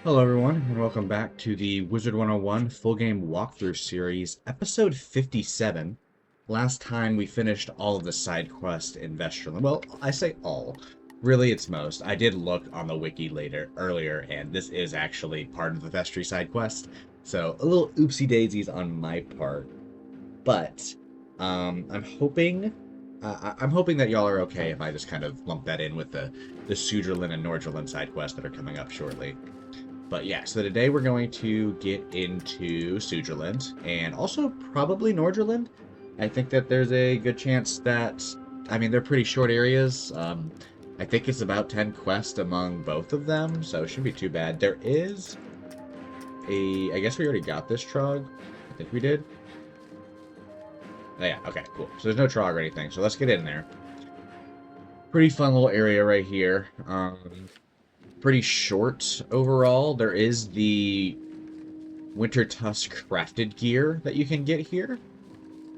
Hello everyone, and welcome back to the Wizard101 full game walkthrough series, episode 57. Last time we finished all of the side quests in Vesterland. Well, I say all. Really, it's most. I did look on the wiki earlier, and this is actually part of the Vestry side quest. So, a little oopsie daisies on my part. But, I'm hoping... I'm hoping that y'all are okay if I just kind of lump that in with the Sudrilund and Nordrilund side quests that are coming up shortly. But yeah, so today we're going to get into Sudrilund and also probably Nordrilund. I think that there's a good chance that, I mean, they're pretty short areas. I think it's about 10 quests among both of them, so it shouldn't be too bad. There is I guess we already got this Trog. I think we did. Oh, yeah, okay, cool. So there's no Trog or anything, so let's get in there. Pretty fun little area right here. Pretty short overall. There is the Wintertusk crafted gear that you can get here,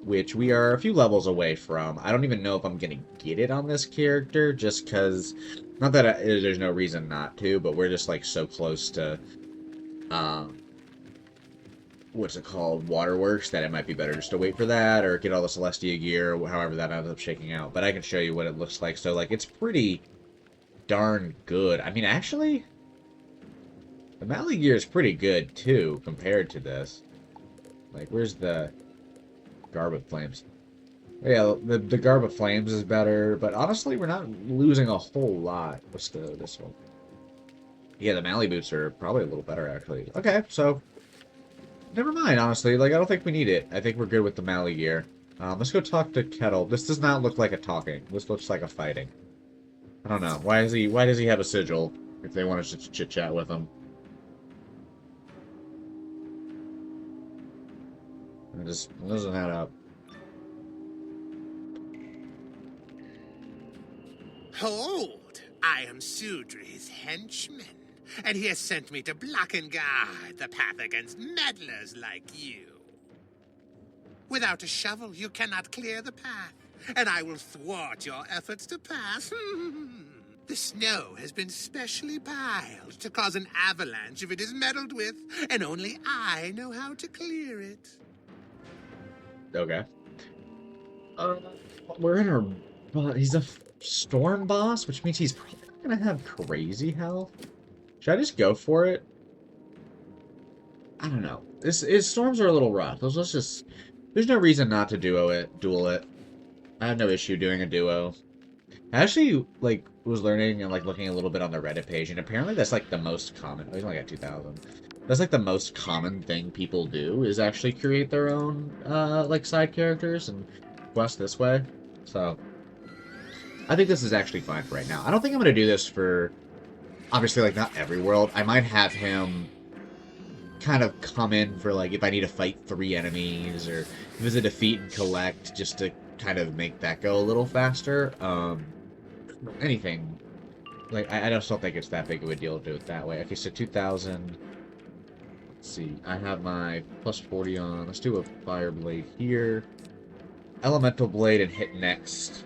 which we are a few levels away from. I don't even know if I'm going to get it on this character, just because, not that there's no reason not to, but we're just, like, so close to, what's it called, Waterworks, that it might be better just to wait for that, or get all the Celestia gear, however that ends up shaking out. But I can show you what it looks like. So, like, it's pretty darn good. I mean, actually, the Mally gear is pretty good, too, compared to this. Like, where's the Garb of Flames? Yeah, the Garb of Flames is better, but honestly, we're not losing a whole lot. What's this one? Yeah, the Mally boots are probably a little better, actually. Okay, so, never mind, honestly. Like, I don't think we need it. I think we're good with the Mally gear. Let's go talk to Kettle. This does not look like a talking. This looks like a fighting. I don't know. Why does he have a sigil if they want to chit-chat with him? It just doesn't add up. Hold! I am Sudri's henchman, and he has sent me to block and guard the path against meddlers like you. Without a shovel, you cannot clear the path, and I will thwart your efforts to pass. The snow has been specially piled to cause an avalanche if it is meddled with, and only I know how to clear it. Okay. We're in our... he's a storm boss, which means he's probably not gonna have crazy health. Should I just go for it? I don't know. His storms are a little rough. Let's just... There's no reason not to duel it. I have no issue doing a duo. I actually, like, was learning and, like, looking a little bit on the Reddit page, and apparently that's, like, the most common... Oh, he's only got 2,000. That's, like, the most common thing people do, is actually create their own, like, side characters and quest this way. So, I think this is actually fine for right now. I don't think I'm going to do this for, obviously, like, not every world. I might have him kind of come in for, like, if I need to fight 3 enemies, or if it's a defeat and collect, just to kind of make that go a little faster. Anything. Like, I just don't think it's that big of a deal to do it that way. Okay, so 2,000. Let's see. I have my plus 40 on. Let's do a Fire Blade here. Elemental Blade and hit next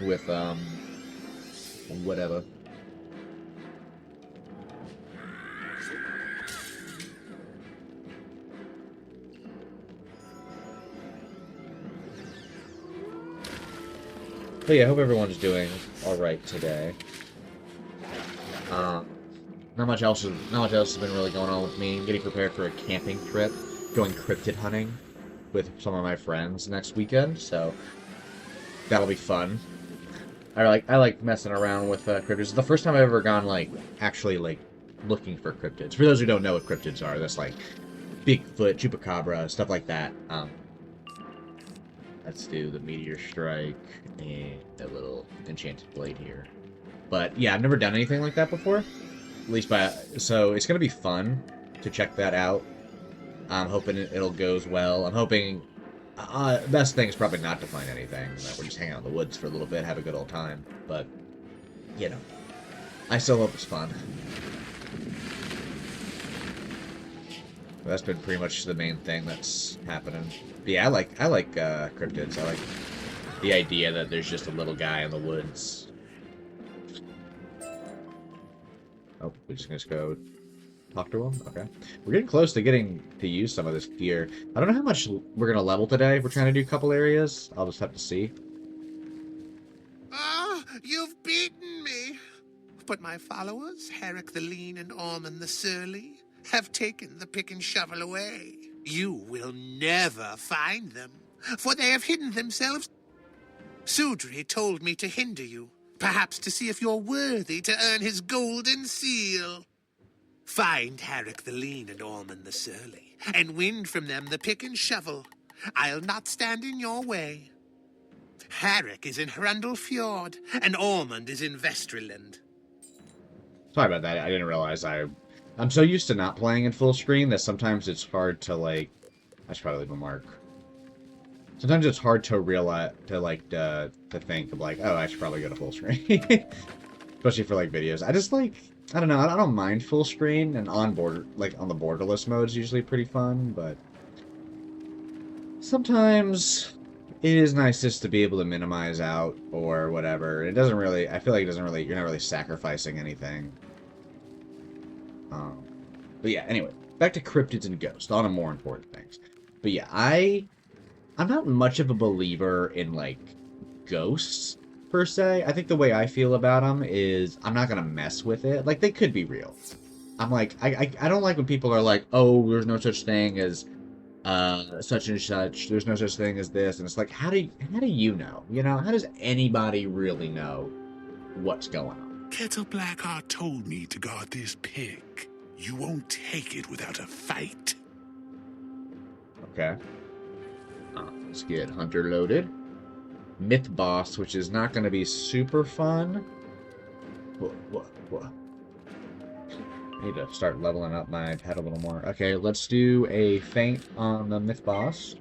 with, whatever. But yeah, I hope everyone's doing alright today. Not much else has been really going on with me. I'm getting prepared for a camping trip, going cryptid hunting with some of my friends next weekend, so that'll be fun. I like messing around with cryptids. It's the first time I've ever gone, like, actually, like, looking for cryptids. For those who don't know what cryptids are, that's like Bigfoot, Chupacabra, stuff like that. Let's do the Meteor Strike and a little Enchanted Blade here. But yeah, I've never done anything like that before. At least so it's gonna be fun to check that out. I'm hoping it'll goes well. I'm hoping best thing is probably not to find anything. That we're just hang out in the woods for a little bit, have a good old time. But you know, I still hope it's fun. That's been pretty much the main thing that's happening. But yeah, I like cryptids. I like the idea that there's just a little guy in the woods. Oh, we're just gonna go Talk to him? Okay. We're getting close to getting to use some of this gear. I don't know how much we're going to level today. We're trying to do a couple areas. I'll just have to see. Ah, you've beaten me. But my followers, Herrick the Lean and Ormond the Surly, have taken the pick and shovel away. You will never find them, for they have hidden themselves. Sudri told me to hinder you, perhaps to see if you're worthy to earn his golden seal. Find Herrick the Lean and Ormond the Surly, and win from them the pick and shovel. I'll not stand in your way. Herrick is in Hrundel Fjord, and Ormond is in Vestriland. Sorry about that. I didn't realize I'm so used to not playing in full screen that sometimes it's hard to, like... I should probably leave a mark. Sometimes it's hard to realize, to think of, like, oh, I should probably go to full screen. Especially for, like, videos. I just, like... I don't know. I don't mind full screen, and on the borderless mode is usually pretty fun, but... Sometimes... It is nice just to be able to minimize out or whatever. It doesn't really... I feel like it doesn't really... You're not really sacrificing anything. But yeah, anyway. Back to cryptids and ghosts. On to more important things. But yeah, I'm not much of a believer in, like, ghosts, per se. I think the way I feel about them is I'm not going to mess with it. Like, they could be real. I'm like... I don't like when people are like, oh, there's no such thing as... such and such, there's no such thing as this, and it's like, how do you know? You know, how does anybody really know what's going on? Kettle Blackheart told me to guard this pick. You won't take it without a fight. Okay. Let's get Hunter loaded. Myth Boss, which is not going to be super fun. What? I need to start leveling up my pet a little more. Okay, let's do a feint on the Myth Boss.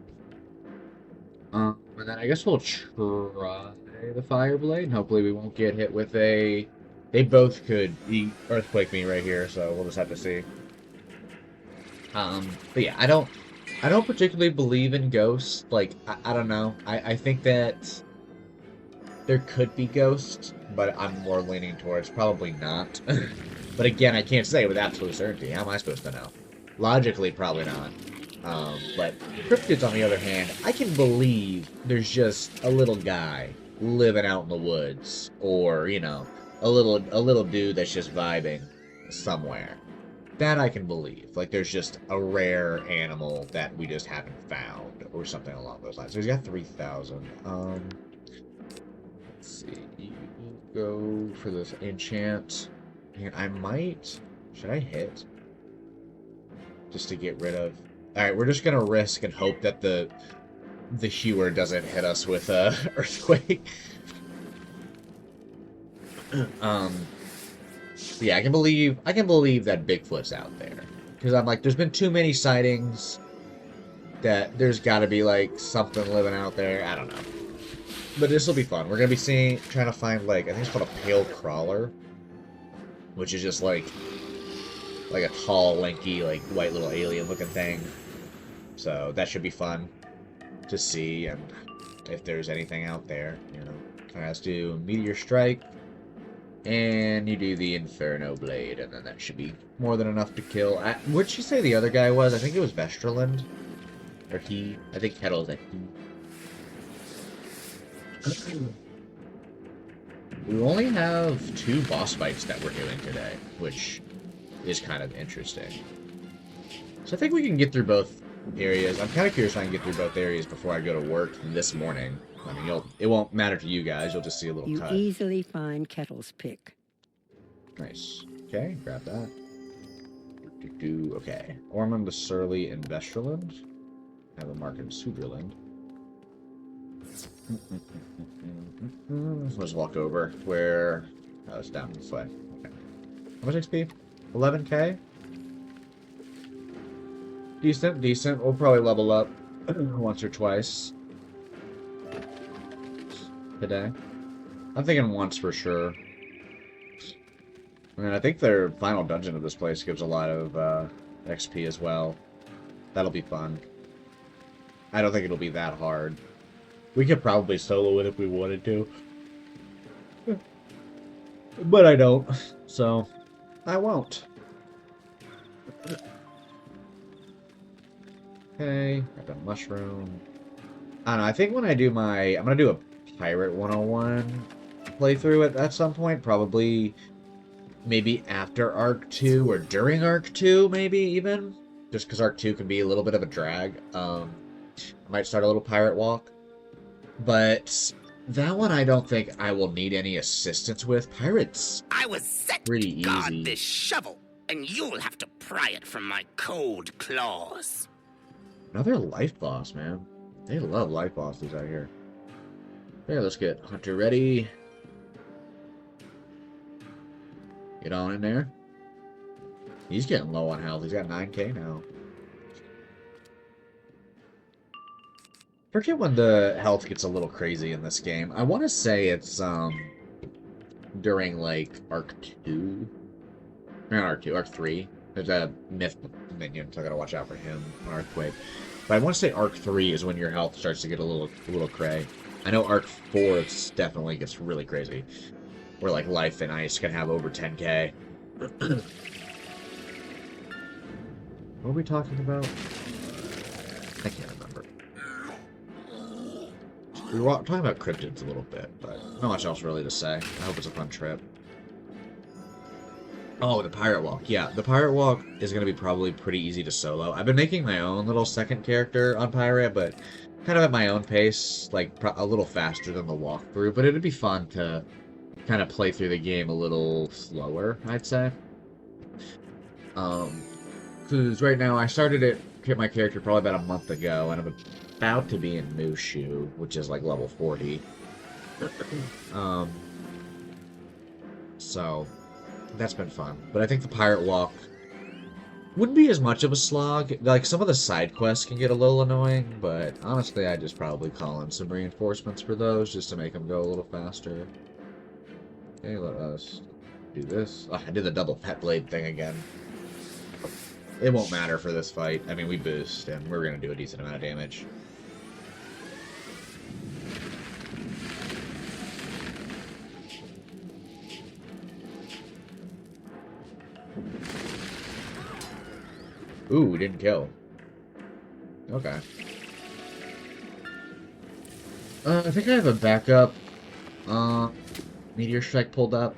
And then I guess we'll try the Fire Blade, and hopefully we won't get hit with a... They both could Earthquake me right here, so we'll just have to see. But yeah, I don't particularly believe in ghosts. Like, I don't know. I think that there could be ghosts, but I'm more leaning towards probably not. But again, I can't say with absolute certainty. How am I supposed to know? Logically, probably not. But cryptids, on the other hand, I can believe there's just a little guy living out in the woods, or, you know, a little dude that's just vibing somewhere. That I can believe. Like, there's just a rare animal that we just haven't found, or something along those lines. So he's got 3,000. Let's see. You go for this enchant. And I might... Should I hit? Just to get rid of... Alright, we're just gonna risk and hope that the hewer doesn't hit us with a earthquake. Yeah, I can believe that Bigfoot's out there. Because I'm like, there's been too many sightings that there's gotta be, like, something living out there. I don't know. But this will be fun. We're gonna be trying to find, like, I think it's called a pale crawler. Which is just like a tall, lanky, like, white little alien-looking thing. So that should be fun to see, and if there's anything out there, you know. Kind of has to do Meteor Strike, and you do the Inferno Blade, and then that should be more than enough to kill. What'd you say the other guy was? I think it was Vestriland. Or he. I think Kettle's a he. We only have 2 boss fights that we're doing today, which is kind of interesting. So I think we can get through both areas. I'm kind of curious if I can get through both areas before I go to work this morning. I mean, it won't matter to you guys. You'll just see a little cut. You easily find Kettle's pick. Nice. Okay, grab that. Okay. Ormond the Surly in Vestriland. I have a mark in Sudrilund. Let's walk over where... Oh, it's down this way. Okay. How much XP? 11k? Decent. We'll probably level up once or twice today. I'm thinking once for sure. I mean, I think their final dungeon of this place gives a lot of XP as well. That'll be fun. I don't think it'll be that hard. We could probably solo it if we wanted to. But I don't, so I won't. Okay, got the mushroom. I don't know, I think when I do I'm gonna do a Pirate 101 playthrough at some point, probably maybe after Arc 2 or during Arc 2, maybe even. Just because Arc 2 can be a little bit of a drag. I might start a little pirate walk. But that one I don't think I will need any assistance with. Pirates, I was set pretty to guard easy. this shovel, and you'll have to pry it from my cold claws. Another life boss, man. They love life bosses out here. Okay, let's get Hunter ready. Get on in there. He's getting low on health. He's got 9k now. Forget when the health gets a little crazy in this game. I want to say it's during like Arc 2. Not Arc 2, Arc 3. There's a myth minion, so I gotta watch out for him on Earthquake. But I want to say Arc 3 is when your health starts to get a little cray. I know Arc 4 definitely gets really crazy. Where like Life and Ice can have over 10k. What are we talking about? I can't remember. We were talking about cryptids a little bit, but not much else really to say. I hope it's a fun trip. Oh, the Pirate Walk. Yeah, the Pirate Walk is going to be probably pretty easy to solo. I've been making my own little second character on Pirate, but kind of at my own pace, like a little faster than the walkthrough. But it'd be fun to kind of play through the game a little slower, I'd say. Because right now I started my character probably about a month ago, and I'm about to be in Mushu, which is like level 40. So that's been fun. But I think the Pirate Walk wouldn't be as much of a slog. Like, some of the side quests can get a little annoying, but honestly, I just probably call in some reinforcements for those just to make them go a little faster. Okay, let us do this. Oh, I did the double pet blade thing again. It won't matter for this fight. I mean, we boost, and we're going to do a decent amount of damage. Ooh, we didn't kill. Okay. I think I have a backup Meteor Strike pulled up.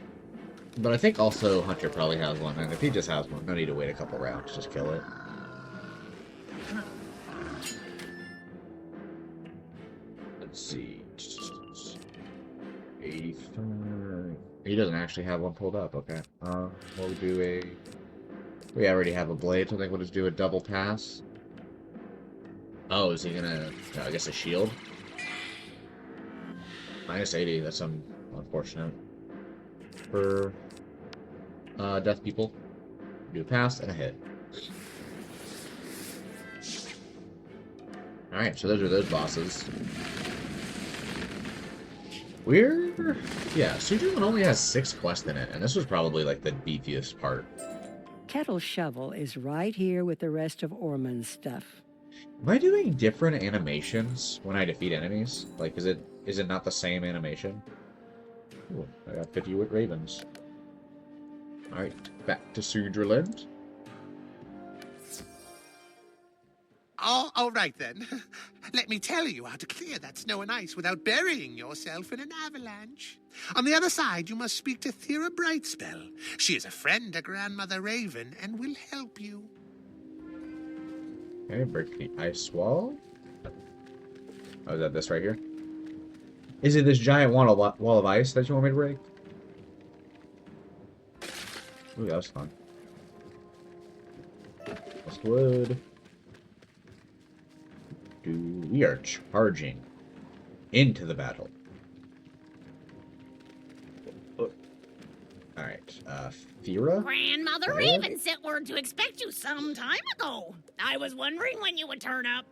But I think also Hunter probably has one, and if he just has one, no need to wait a couple rounds, just kill it. Let's see. 85. He doesn't actually have one pulled up, okay. We'll do we already have a blade, so I think we'll just do a double pass. Oh, is he gonna... No, I guess a shield? Minus 80, that's unfortunate. For death people. Do a pass and a hit. Alright, so those are those bosses. Yeah, Sudrilund only has 6 quests in it, and this was probably like the beefiest part. Kettle's shovel is right here with the rest of Ormond's stuff. Am I doing different animations when I defeat enemies? Like, is it not the same animation? Ooh, I got 50 wood ravens. Alright, back to Sudrilund. Oh, all right then. Let me tell you how to clear that snow and ice without burying yourself in an avalanche. On the other side, you must speak to Thera Brightspell. She is a friend to Grandmother Raven and will help you. Okay, break the ice wall. Oh, is that this right here? Is it this giant wall of ice that you want me to break? Ooh, that was fun. Plus wood. We are charging into the battle. Alright, Thera? Grandmother Raven sent word to expect you some time ago. I was wondering when you would turn up.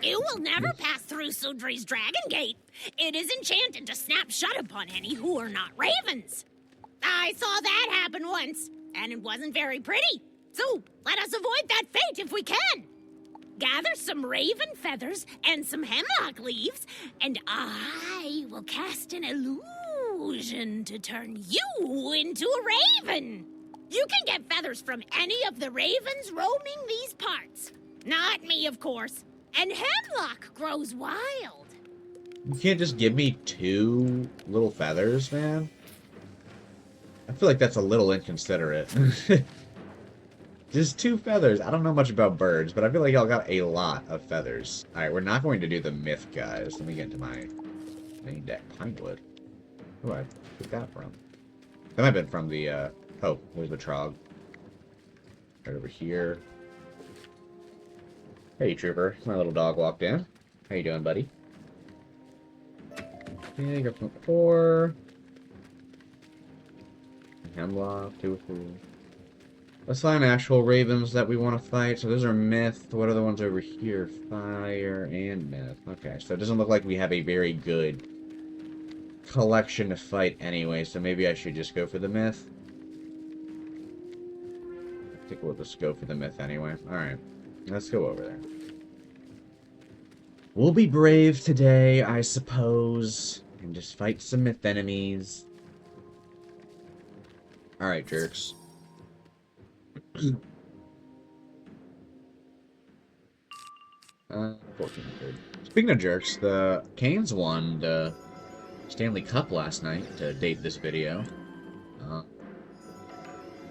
You will never pass through Sudri's Dragon Gate. It is enchanted to snap shut upon any who are not ravens. I saw that happen once, and it wasn't very pretty. So, let us avoid that fate if we can. Gather some raven feathers and some hemlock leaves, and I will cast an illusion to turn you into a raven. You can get feathers from any of the ravens roaming these parts. Not me, of course. And hemlock grows wild. You can't just give me 2 little feathers, man? I feel like that's a little inconsiderate. Just 2 feathers. I don't know much about birds, but I feel like y'all got a lot of feathers. Alright, we're not going to do the myth, guys. Let me get into my main deck. Pinewood. Who I picked that from? That might have been from the, oh, there's the Trog. Right over here. Hey, Trooper. My little dog walked in. How you doing, buddy? Okay, got 4. Hemlock, 2 of 3. Let's find actual ravens that we want to fight. So those are myth. What are the ones over here? Fire and myth. Okay, so it doesn't look like we have a very good collection to fight anyway, so maybe I should just go for the myth. I think we'll just go for the myth anyway. Alright, let's go over there. We'll be brave today, I suppose, and just fight some myth enemies. Alright, jerks. 1400. Speaking of jerks, the Canes won the Stanley Cup last night, to date this video.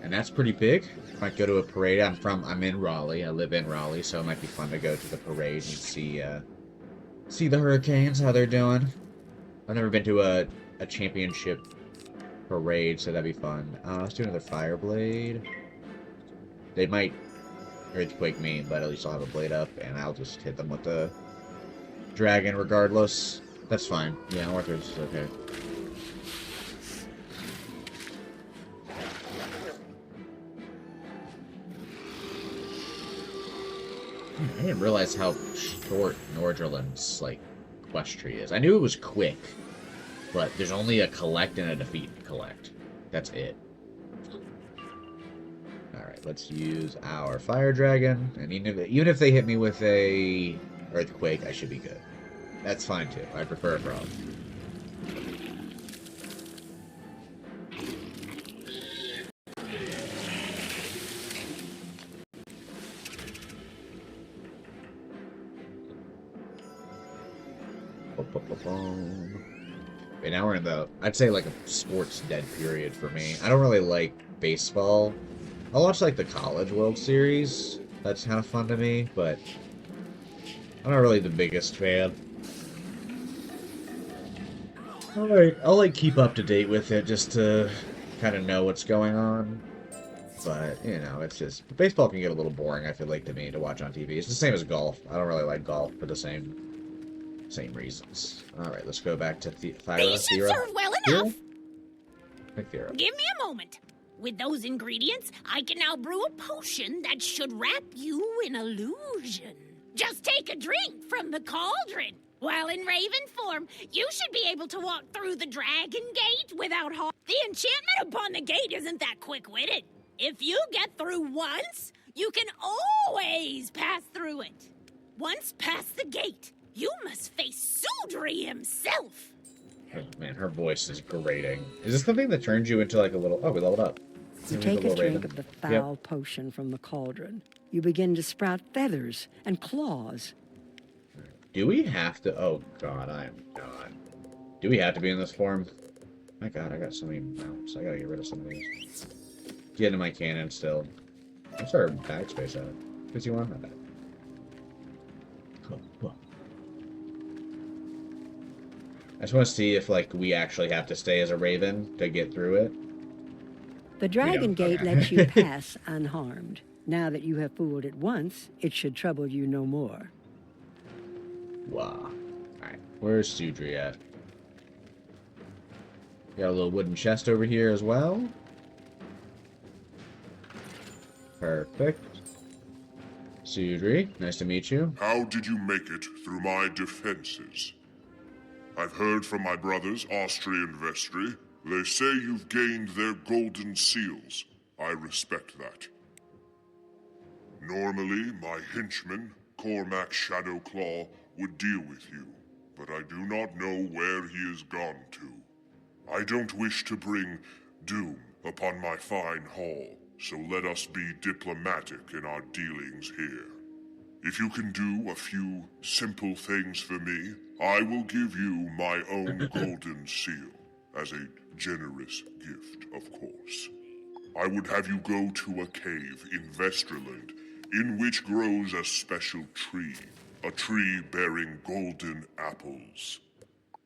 And that's pretty big. Might go to a parade. I'm in Raleigh. I live in Raleigh, so it might be fun to go to the parade and see the Hurricanes, how they're doing. I've never been to a championship parade, so that'd be fun. Let's do another Fire Blade. They might Earthquake me, but at least I'll have a blade up, and I'll just hit them with the dragon regardless. That's fine. Yeah, Arthur's is okay. I didn't realize how short Nordrilund's, like, quest tree is. I knew it was quick, but there's only a collect and a defeat and collect. That's it. Alright, let's use our Fire Dragon, and even if they hit me with a Earthquake, I should be good. That's fine too. I prefer a Frog. Okay, now we're in the, I'd say, like, a sports dead period for me. I don't really like baseball. I'll watch, like, the College World Series. That's kind of fun to me, but I'm not really the biggest fan. I'll like keep up to date with it just to kind of know what's going on. But, you know, it's just, baseball can get a little boring, I feel like, to me, to watch on TV. It's the same as golf. I don't really like golf for the same reasons. Alright, let's go back to Thyra. These should serve well enough. Thyra. Give me a moment. With those ingredients, I can now brew a potion that should wrap you in illusion. Just take a drink from the cauldron. While in raven form, you should be able to walk through the dragon gate without harm. The enchantment upon the gate isn't that quick-witted. If you get through once, you can always pass through it. Once past the gate, you must face Sudri himself. Oh, man, her voice is grating. Is this the thing that turns you into like a little... Oh, we leveled up. You take a drink of the foul potion from the cauldron. You begin to sprout feathers and claws. Do we have to... Oh, God, I am not. Do we have to be in this form? My God, I got so many mounts. I gotta get rid of some of these. Get into my cannon still. What's our bag space at? 51? Not bad. Cool. I just want to see if, like, we actually have to stay as a raven to get through it. The dragon gate lets you pass unharmed. Now that you have fooled it once, it should trouble you no more. Wow. Alright, where's Sudri at? Got a little wooden chest over here as well. Perfect. Sudri, nice to meet you. How did you make it through my defenses? I've heard from my brothers, Austri and Vestri. They say you've gained their golden seals. I respect that. Normally, my henchman, Cormac Shadowclaw, would deal with you, but I do not know where he has gone to. I don't wish to bring doom upon my fine hall. so let us be diplomatic in our dealings here. If you can do a few simple things for me, I will give you my own golden seal, as a generous gift, of course. I would have you go to a cave in Vesterland, in which grows a special tree, a tree bearing golden apples.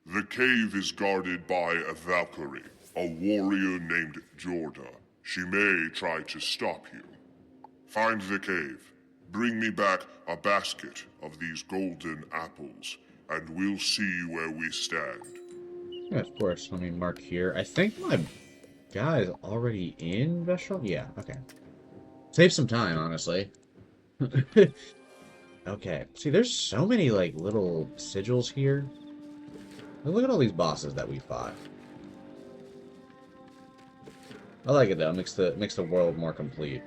The cave is guarded by a Valkyrie, a warrior named Jorda. She may try to stop you. Find the cave. Bring me back a basket of these golden apples, and we'll see where we stand. Yeah, of course. Let me mark here. I think my guy is already in Vesterland. Yeah, okay. Save some time, honestly. Okay. See, there's so many, like, little sigils here. Look at all these bosses that we fought. I like it, though. Makes the world more complete.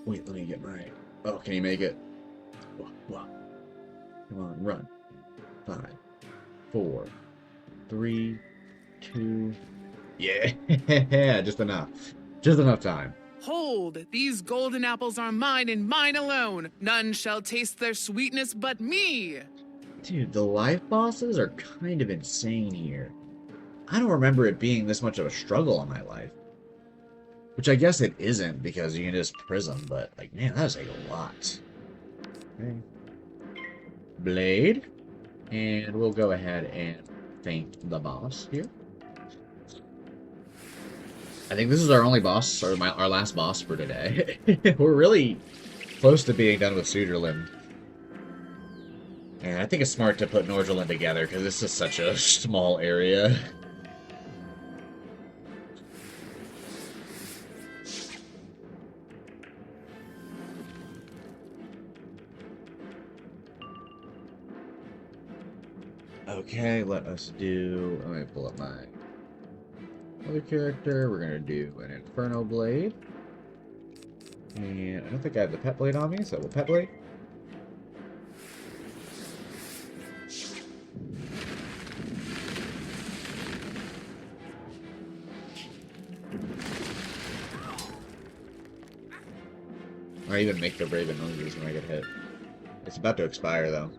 Wait, let me get my... Oh, can you make it? Whoa. Come on, run. 5, 4, 3, 2... Yeah, just enough. Just enough time. Hold! These golden apples are mine and mine alone. None shall taste their sweetness but me. Dude, the life bosses are kind of insane here. I don't remember it being this much of a struggle on my life. Which I guess it isn't, because you can just prism, but, like, man, that was like a lot. Okay. Blade. And we'll go ahead and thank the boss here. I think this is our only boss, or our last boss for today. We're really close to being done with Sudrilund. And I think it's smart to put Nordrilund together, because this is such a small area. Okay, let us do... Let me pull up my other character. We're going to do an Inferno Blade. And I don't think I have the Pet Blade on me, so we'll Pet Blade. I even make the Raven noises when I get hit. It's about to expire, though.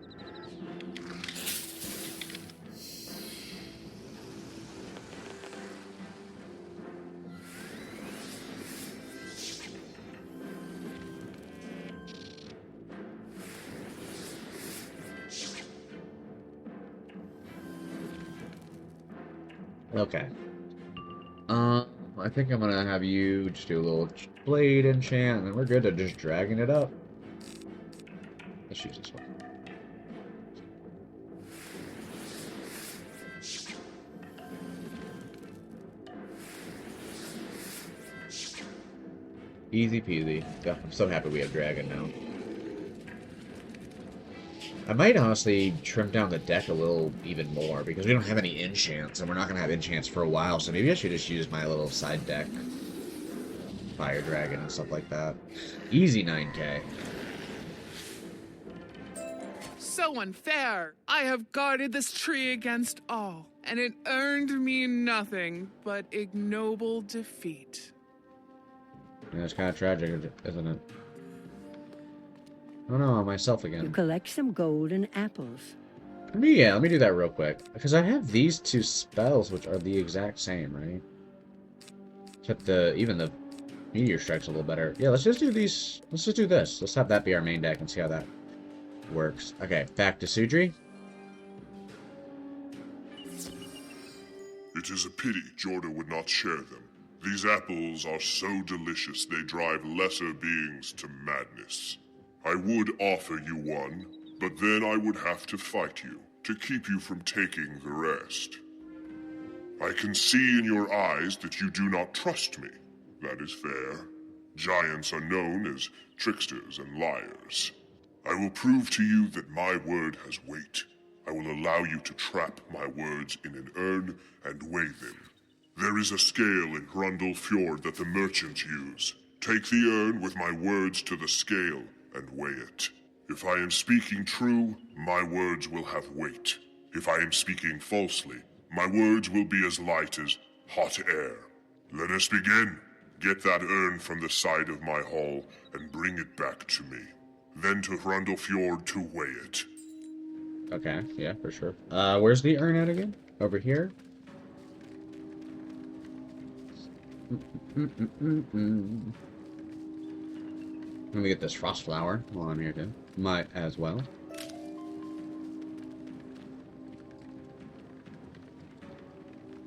Okay. I think I'm gonna have you just do a little blade enchant, and then we're good to just dragging it up. Let's use this one. Easy peasy. Yeah, I'm so happy we have dragon now. I might honestly trim down the deck a little even more, because we don't have any enchants, and we're not going to have enchants for a while, so maybe I should just use my little side deck. Fire Dragon and stuff like that. Easy 9k. So unfair! I have guarded this tree against all, and it earned me nothing but ignoble defeat. Yeah, it's kind of tragic, isn't it? Oh no, myself You again. collect some golden apples. Let me do that real quick. Because I have these two spells, which are the exact same, right? Except even the Meteor Strike's a little better. Yeah, let's just do these. Let's just do this. Let's have that be our main deck and see how that works. Okay, back to Sudri. It is a pity Jorda would not share them. These apples are so delicious they drive lesser beings to madness. I would offer you one, but then I would have to fight you to keep you from taking the rest. I can see in your eyes that you do not trust me. That is fair. Giants are known as tricksters and liars. I will prove to you that my word has weight. I will allow you to trap my words in an urn and weigh them. There is a scale in Grundle Fjord that the merchants use. Take the urn with my words to the scale and weigh it. If I am speaking true, my words will have weight. If I am speaking falsely, my words will be as light as hot air. Let us begin. Get that urn from the side of my hall and bring it back to me. Then to Hrundlefjord to weigh it. Okay, yeah, for sure. Where's the urn at again? Over here? Let me get this frost flower while I'm here too. Might as well.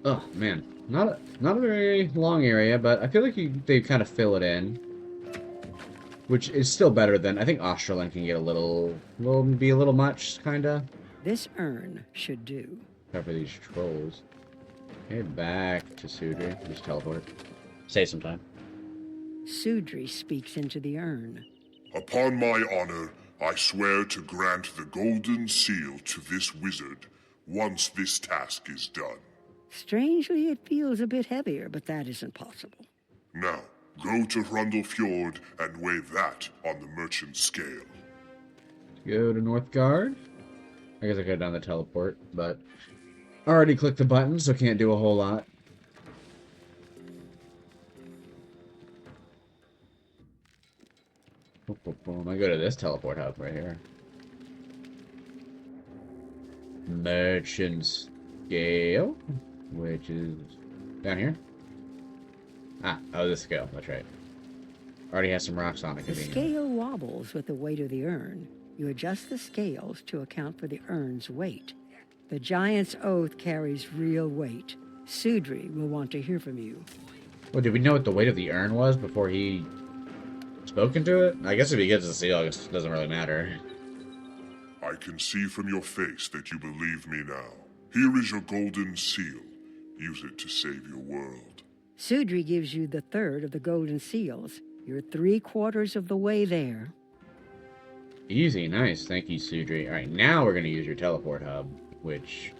Oh man, not a very long area, but I feel like they kind of fill it in, which is still better than I think Australind can get be a little much, kinda. This urn should do. Cover these trolls. Okay, back to Sudri. Just teleport. Save some time. Sudri speaks into the urn. Upon my honor, I swear to grant the golden seal to this wizard once this task is done. Strangely, it feels a bit heavier, but that isn't possible. Now, go to Hrundlefjord and weigh that on the merchant scale. Go to Northgard. I guess I could have done the teleport, but I already clicked the button, so can't do a whole lot. Boom, boom, boom. I go to this teleport hub right here. Merchant scale, which is down here. Oh, this scale. That's right. Already has some rocks on it. The scale wobbles with the weight of the urn. You adjust the scales to account for the urn's weight. The giant's oath carries real weight. Sudri will want to hear from you. Well, did we know what the weight of the urn was before he spoke into it? I guess if he gets the seal, I guess it doesn't really matter. I can see from your face that you believe me now. Here is your golden seal. Use it to save your world. Sudri gives you the third of the golden seals. You're 3/4 of the way there. Easy, nice. Thank you, Sudri. Alright, now we're going to use your teleport hub, which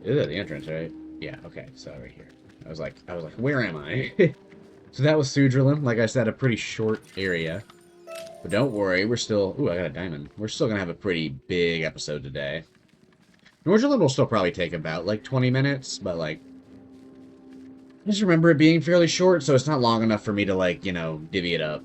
is at the entrance, right? Yeah, okay, so right here. I was like, where am I? So that was Sudrilund. Like I said, a pretty short area. But don't worry, we're still... Ooh, I got a diamond. We're still going to have a pretty big episode today. Nordrilund will still probably take about, like, 20 minutes, but, like... I just remember it being fairly short, so it's not long enough for me to, like, you know, divvy it up.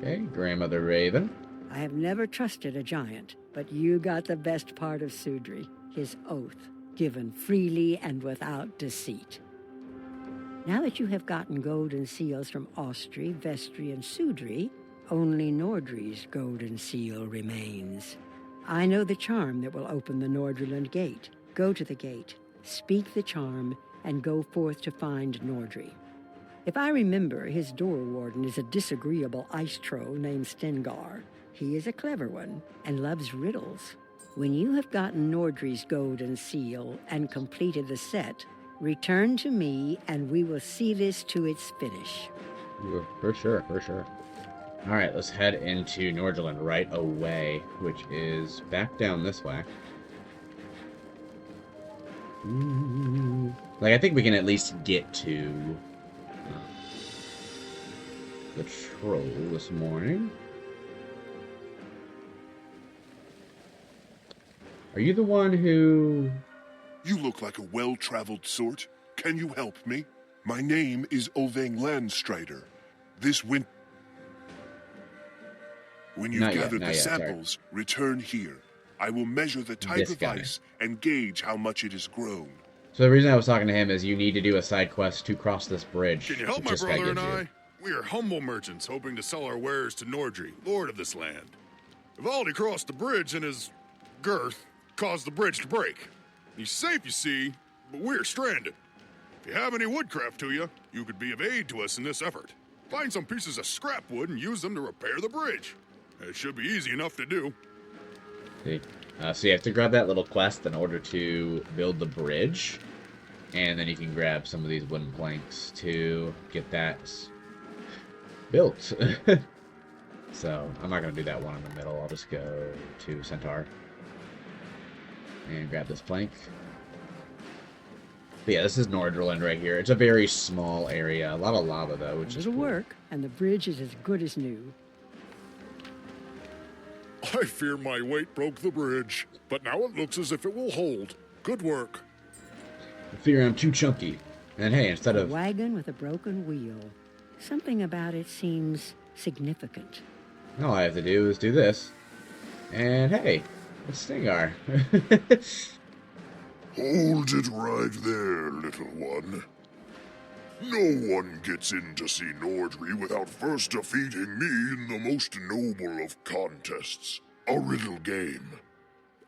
Okay, Grandmother Raven. I have never trusted a giant, but you got the best part of Sudri, his oath, given freely and without deceit. Now that you have gotten golden seals from Austri, Vestri, and Sudri, only Nordri's golden seal remains. I know the charm that will open the Nordrilund gate. Go to the gate, speak the charm, and go forth to find Nordri. If I remember, his door warden is a disagreeable ice troll named Stengar. He is a clever one and loves riddles. When you have gotten Nordri's golden seal and completed the set, return to me and we will see this to its finish. For sure, for sure. Alright, let's head into Nordrilund right away, which is back down this way. Ooh. Like, I think we can at least get to the troll this morning. Are you the one who... You look like a well-traveled sort. Can you help me? My name is Oveng Landstrider. This winter... When you've gathered the samples, return here. I will measure the type of ice and gauge how much it has grown. So the reason I was talking to him is you need to do a side quest to cross this bridge. Can you help my brother and I? We are humble merchants hoping to sell our wares to Nordri, lord of this land. Vivaldi crossed the bridge and his girth caused the bridge to break. He's safe, you see, but we're stranded. If you have any woodcraft to you, you could be of aid to us in this effort. Find some pieces of scrap wood and use them to repair the bridge. It should be easy enough to do. See. So you have to grab that little quest in order to build the bridge. And then you can grab some of these wooden planks to get that built. So, I'm not going to do that one in the middle. I'll just go to Centaur. And grab this plank. But yeah, this is Nordrilund right here. It's a very small area. A lot of lava, though. Which It'll work, and the bridge is as good as new. I fear my weight broke the bridge, but now it looks as if it will hold. Good work. I figure I'm too chunky. And hey, instead A of... wagon with a broken wheel. Something about it seems significant. All I have to do is do this. And hey, it's Stingar. Hold it right there, little one. No one gets in to see Nordri without first defeating me in the most noble of contests, a riddle game.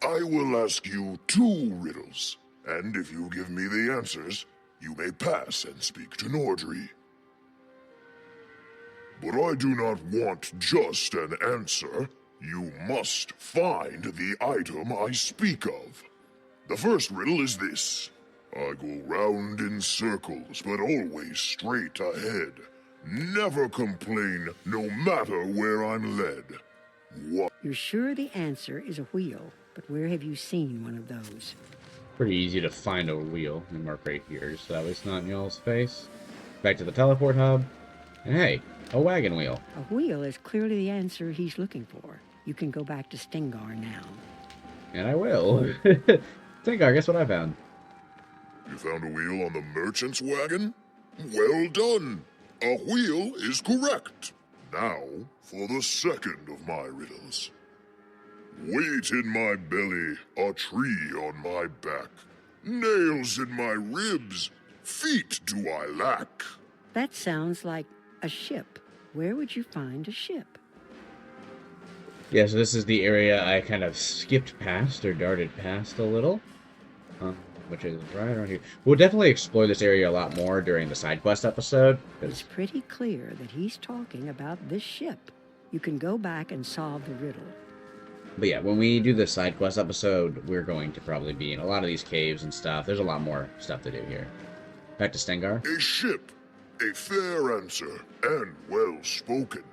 I will ask you 2 riddles, and if you give me the answers, you may pass and speak to Nordri. But I do not want just an answer. You must find the item I speak of. The first riddle is this. I go round in circles, but always straight ahead. Never complain, no matter where I'm led. What? You're sure the answer is a wheel, but where have you seen one of those? Pretty easy to find a wheel and mark right here, so that way it's not in y'all's face. Back to the teleport hub. And hey, a wagon wheel. A wheel is clearly the answer he's looking for. You can go back to Stingar now. And I will. Stingar, guess what I found? You found a wheel on the merchant's wagon? Well done! A wheel is correct. Now, for the second of my riddles. Weight in my belly, a tree on my back. Nails in my ribs, feet do I lack. That sounds like a ship. Where would you find a ship? Yeah, so this is the area I kind of skipped past or darted past a little. Which is right around here. We'll definitely explore this area a lot more during the side quest episode. It's pretty clear that he's talking about this ship. You can go back and solve the riddle. But yeah, when we do the side quest episode, we're going to probably be in a lot of these caves and stuff. There's a lot more stuff to do here. Back to Stingar. A ship. A fair answer, and well spoken.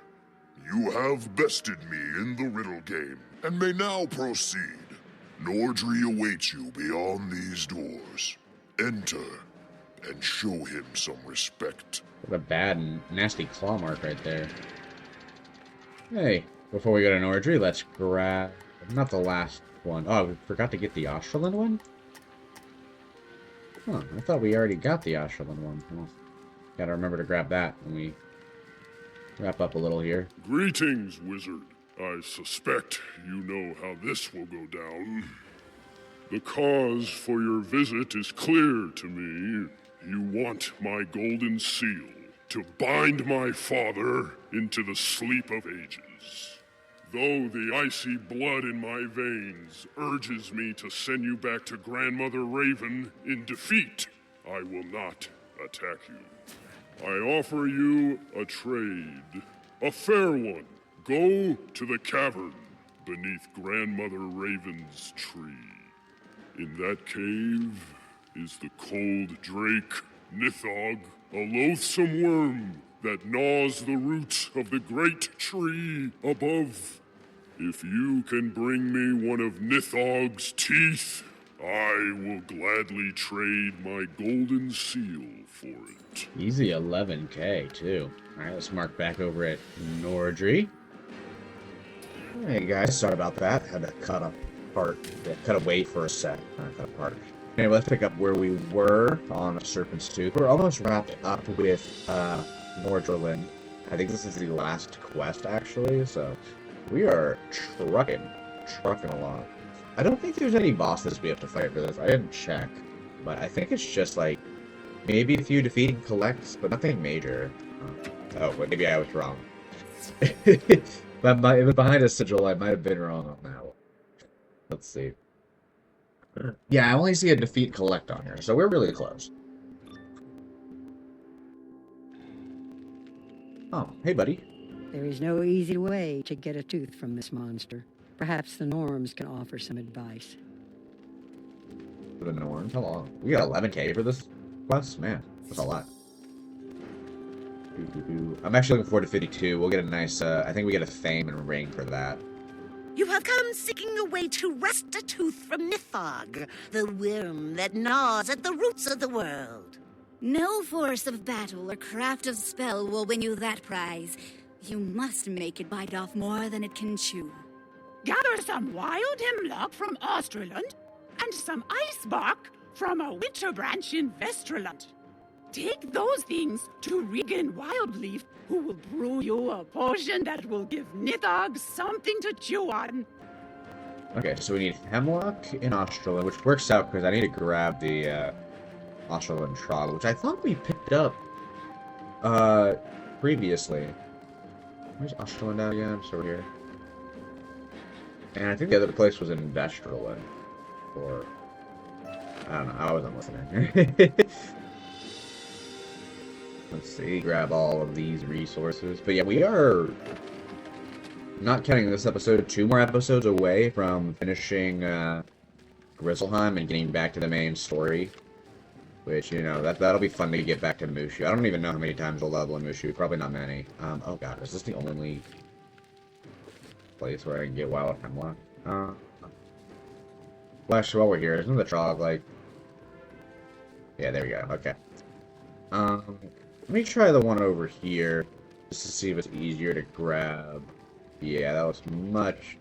You have bested me in the riddle game, and may now proceed. Nordri awaits you beyond these doors. Enter, and show him some respect. What a bad and nasty claw mark right there. Hey, before we go to Nordri, let's grab... Not the last one. Oh, we forgot to get the Nordrilund one? Huh, I thought we already got the Nordrilund one. Well, gotta remember to grab that when we wrap up a little here. Greetings, wizard. I suspect you know how this will go down. The cause for your visit is clear to me. You want my golden seal to bind my father into the sleep of ages. Though the icy blood in my veins urges me to send you back to Grandmother Raven in defeat, I will not attack you. I offer you a trade, a fair one. Go to the cavern beneath Grandmother Raven's tree. In that cave is the cold drake, Nithog, a loathsome worm that gnaws the roots of the great tree above. If you can bring me one of Nithog's teeth, I will gladly trade my golden seal for it. Easy 11k, too. Alright, let's mark back over at Nordri. Hey guys, sorry about that. Had to cut away for a sec. Cut apart. Anyway, let's pick up where we were on Serpent's Tooth. We're almost wrapped up with Nordrilund. I think this is the last quest, actually, so we are trucking along. I don't think there's any bosses we have to fight for this. I didn't check, but I think it's just like maybe a few defeat and collects, but nothing major. Oh, but maybe I was wrong. But it was behind a sigil. I might have been wrong on that one. Let's see. Yeah, I only see a defeat collect on here, so we're really close. Oh, hey, buddy. There is no easy way to get a tooth from this monster. Perhaps the Norms can offer some advice. The Norms? How long? We got 11k for this quest? Man, that's a lot. I'm actually looking forward to 52. We'll get a nice, I think we get a fame and ring for that. You have come seeking a way to wrest a tooth from Nithog, the worm that gnaws at the roots of the world. No force of battle or craft of spell will win you that prize. You must make it bite off more than it can chew. Gather some wild hemlock from Nordrilund and some ice bark from a winter branch in Westerland. Take those things to Regan Wildleaf, who will brew you a potion that will give Nithog something to chew on. Okay, so we need hemlock in Nordrilund, which works out because I need to grab the Nordrilund trog, which I thought we picked up previously. Where's Nordrilund at again? It's over here. And I think the other place was in Westerland. Or I don't know, I wasn't listening. Let's see, grab all of these resources. But yeah, we are, not counting this episode, 2 more episodes away from finishing Grizzleheim and getting back to the main story. Which, you know, that'll be fun to get back to Mushu. I don't even know how many times we'll level in Mushu. Probably not many. Oh god, is this the only place where I can get wild hemlock? Well, actually, while we're here, isn't the trog, like... Yeah, there we go. Okay. Let me try the one over here, just to see if it's easier to grab. Yeah, that was much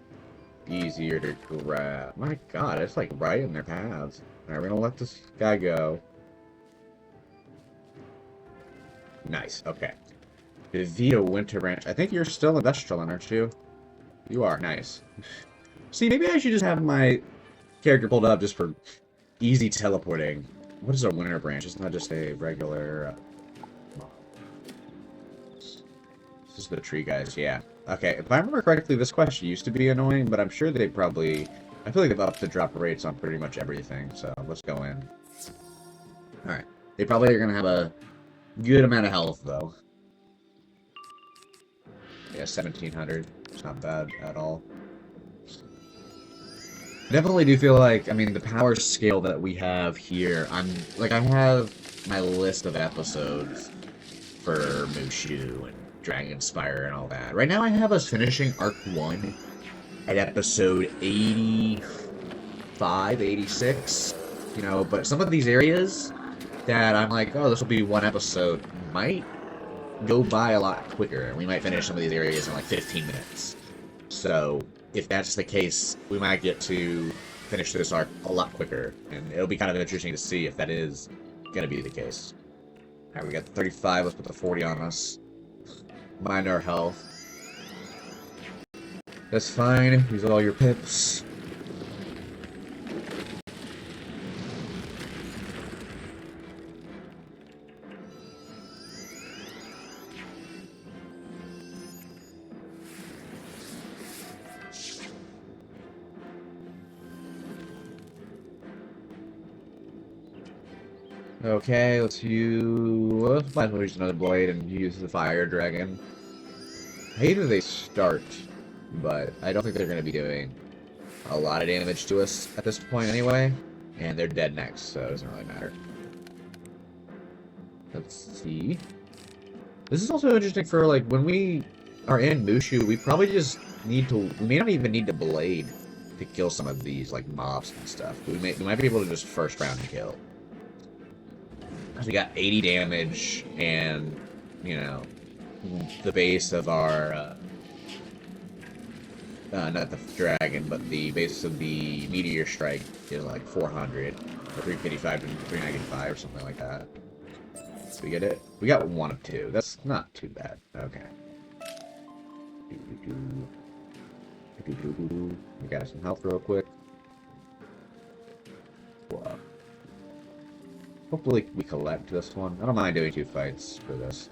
easier to grab. My god, it's like right in their paths. Alright, we're gonna let this guy go. Nice, okay. Vita Winter Branch. I think you're still in Westerland, aren't you? You are, nice. See, maybe I should just have my character pulled up just for easy teleporting. What is a Winter Branch? It's not just a regular... This is the tree guys, yeah. Okay, if I remember correctly, this quest used to be annoying, but I'm sure they probably... I feel like they've upped the drop rates on pretty much everything, so let's go in. Alright. They probably are going to have a good amount of health, though. Yeah, 1,700. It's not bad at all. Definitely do feel like, I mean, the power scale that we have here, I have my list of episodes for Mushu and Dragonspire and all that. Right now I have us finishing Arc 1 at episode 85, 86, you know, but some of these areas that I'm like, oh, this will be one episode, might go by a lot quicker. We might finish some of these areas in like 15 minutes. So, if that's the case, we might get to finish this arc a lot quicker, and it'll be kind of interesting to see if that is going to be the case. Alright, we got 35, let's put the 40 on us. Mind our health. That's fine, use all your pips. Okay, might as well use another blade and use the fire dragon. I hate that they start, but I don't think they're going to be doing a lot of damage to us at this point anyway. And they're dead next, so it doesn't really matter. Let's see. This is also interesting for, like, when we are in Mushu, we probably just need to... We may not even need to blade to kill some of these, like, mobs and stuff. We might be able to just first round kill. We got 80 damage, and, you know, the base of our, not the dragon, but the base of the meteor strike is like 400, or 355 to 395, or something like that. So we get it? We got 1 of 2. That's not too bad. Okay. We got some health real quick. Wow. Hopefully we collect this one. I don't mind doing 2 fights for this.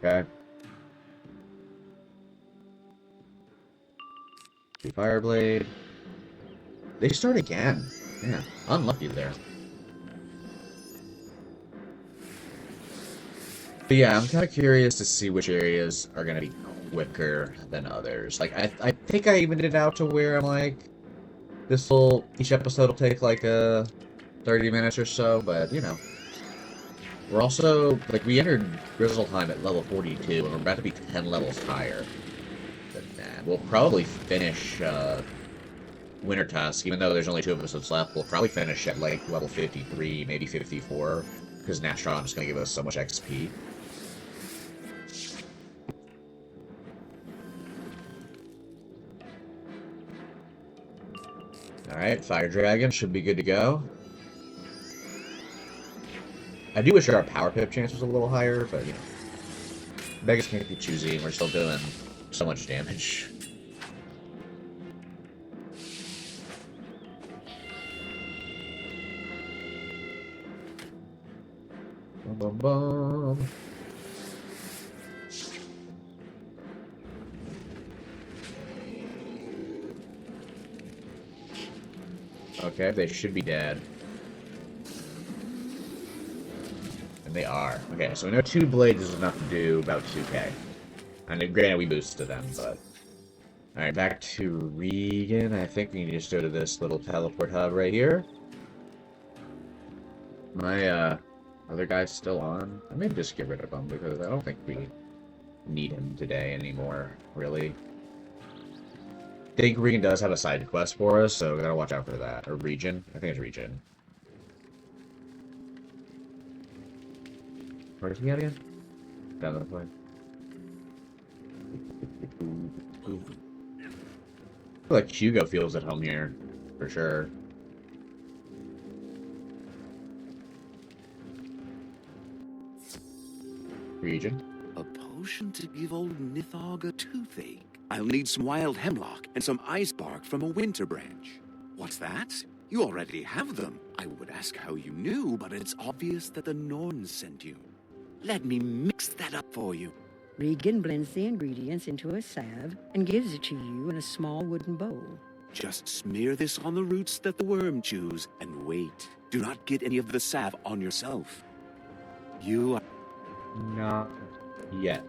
Okay. 2 Fireblade. They start again. Yeah, unlucky there. But yeah, I'm kind of curious to see which areas are going to be quicker than others. Like, I think I evened it out to where I'm like, each episode will take like 30 minutes or so, but you know. We're also, like, we entered Grizzleheim at level 42, and we're about to be 10 levels higher than that. We'll probably finish Wintertusk, even though there's only 2 episodes left, we'll probably finish at like level 53, maybe 54, because Nastron is going to give us so much XP. Alright, Fire Dragon should be good to go. I do wish our power pip chance was a little higher, but, you know. Beggars can't be choosy, and we're still doing so much damage. Bum, bum, bum. Okay, they should be dead. And they are. Okay, so we know 2 blades is enough to do about 2k. I mean, granted, we boosted them, but... Alright, back to Regan. I think we can just go to this little teleport hub right here. My, other guy's still on. I may just get rid of him, because I don't think we need him today anymore, really. I think Regan does have a side quest for us, so we gotta watch out for that. Or Region. I think it's Region. Where is he at again? Down that way. I feel like Hugo feels at home here, for sure. Region. A potion to give old Nithog a toothache. I'll need some wild hemlock and some ice bark from a winter branch. What's that? You already have them. I would ask how you knew, but it's obvious that the Norns sent you. Let me mix that up for you. Regan blends the ingredients into a salve and gives it to you in a small wooden bowl. Just smear this on the roots that the worm chews, and wait. Do not get any of the salve on yourself. You are... Not yet.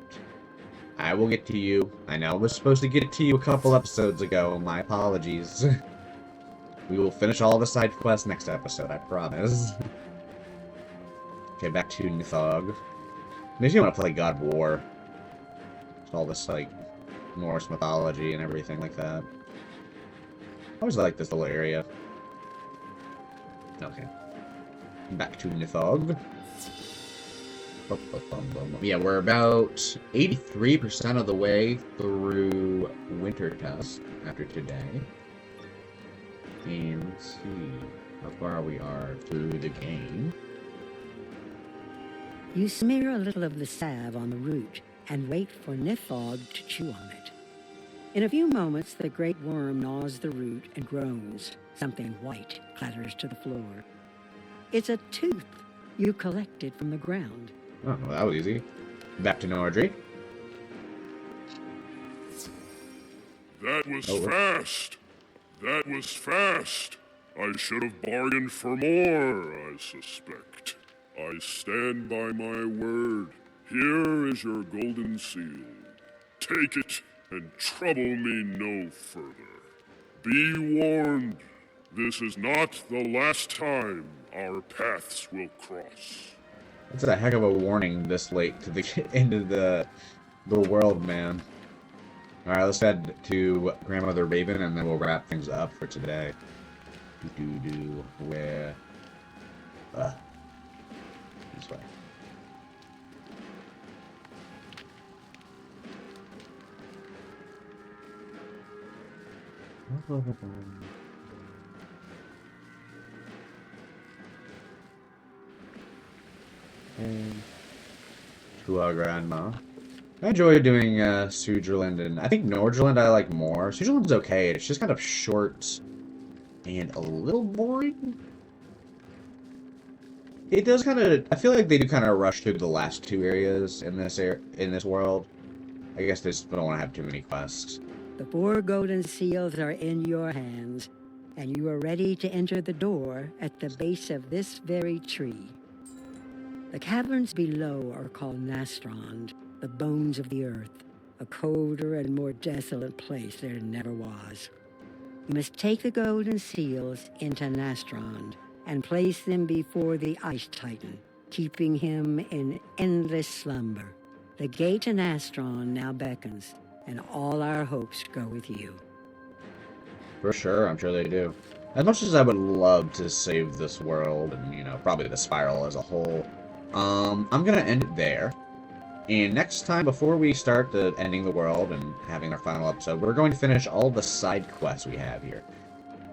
I will get to you. I know I was supposed to get it to you a couple episodes ago. My apologies. We will finish all the side quests next episode, I promise. Okay, back to Nithog. Makes me want to play God of War. It's all this, like, Norse mythology and everything like that. I always like this little area. Okay. Back to Nithog. Yeah, we're about 83% of the way through Wintertusk after today. And let's see how far we are through the game. You smear a little of the salve on the root and wait for Nithog to chew on it. In a few moments, the great worm gnaws the root and groans. Something white clatters to the floor. It's a tooth you collected from the ground. Oh, well, that was easy. Back to Nordrilund. That was fast. That was fast. I should have bargained for more, I suspect. I stand by my word. Here is your golden seal. Take it and trouble me no further. Be warned, this is not the last time our paths will cross. That's a heck of a warning this late to the end of the world, man. Alright, let's head to Grandmother Raven and then we'll wrap things up for today. Where? This way. And to our grandma. I enjoy doing Sudrilund, and I think Nordrilund I like more. Sudrilund's okay, it's just kind of short and a little boring. It does kind of, I feel like they do kind of rush through the last 2 areas in this world. I guess they just don't want to have too many quests. The 4 golden seals are in your hands, and you are ready to enter the door at the base of this very tree. The caverns below are called Nastrond, the bones of the earth, a colder and more desolate place there never was. You must take the golden seals into Nastrond and place them before the Ice Titan, keeping him in endless slumber. The gate to Nastrond now beckons, and all our hopes go with you. For sure, I'm sure they do. As much as I would love to save this world, and, you know, probably the Spiral as a whole, I'm gonna end it there. And next time, before we start ending the world and having our final episode, we're going to finish all the side quests we have here.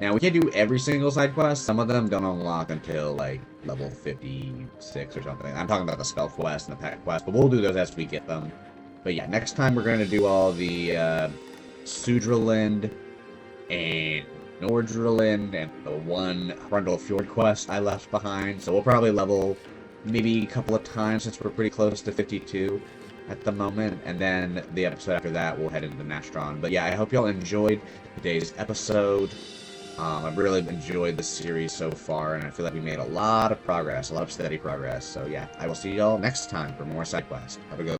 Now, we can't do every single side quest. Some of them don't unlock until, like, level 56 or something. I'm talking about the spell quest and the pack quest, but we'll do those as we get them. But yeah, next time we're going to do all the Sudrilund and Nordrilund and the one Grundle Fjord quest I left behind. So we'll probably level maybe a couple of times since we're pretty close to 52 at the moment. And then the episode after that, we'll head into Nastron. But yeah, I hope y'all enjoyed today's episode. I've really enjoyed the series so far, and I feel like we made a lot of progress, a lot of steady progress. So yeah, I will see y'all next time for more side quests. Have a good